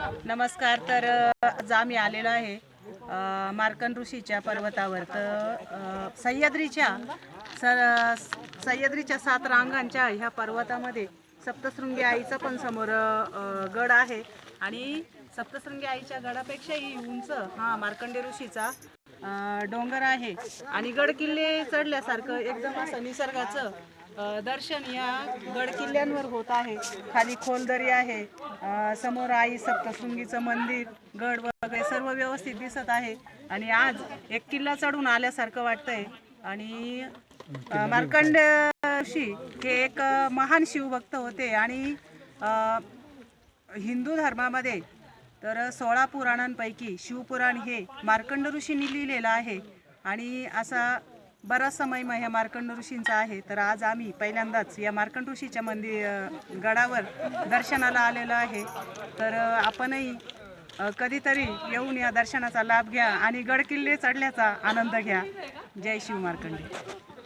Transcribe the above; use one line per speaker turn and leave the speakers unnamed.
नमस्कार. तर आज आम्ही आलेलो आहे मार्कंड ऋषीच्या पर्वतावर. तर सह्याद्रीच्या 7 रांगांच्या ह्या पर्वतामध्ये सप्तशृंगी आईचा पण समोर गड आहे आणि सप्तशृंगी आईच्या गडापेक्षाही उंच हा मार्कंडे ऋषीचा डोंगर आहे. आणि गड किल्ले चढल्यासारखं एकदम असं निसर्गाचं दर्शन या गड किल्ल्यांवर होत आहे. खाली खोलदरी आहे, समोर आई सप्तशृंगीचं मंदिर, गड वगैरे सर्व व्यवस्थित दिसत आहे. आणि आज एक किल्ला चढून आल्यासारखं वाटतंय. आणि मार्कंड ऋषी हे एक महान शिवभक्त होते आणि हिंदू धर्मामध्ये तर 16 पुराणांपैकी शिवपुराण हे मार्कंड ऋषींनी लिहिलेलं आहे. आणि असा बराचसा महिमा ह्या मार्कंड ऋषींचा आहे. तर आज आम्ही पहिल्यांदाच या मार्कंड ऋषीच्या गडावर दर्शनाला आलेलो आहे. तर आपणही कधीतरी येऊन या दर्शनाचा लाभ घ्या आणि गड किल्ले चढल्याचा आनंद घ्या. जय शिव मार्कंडे.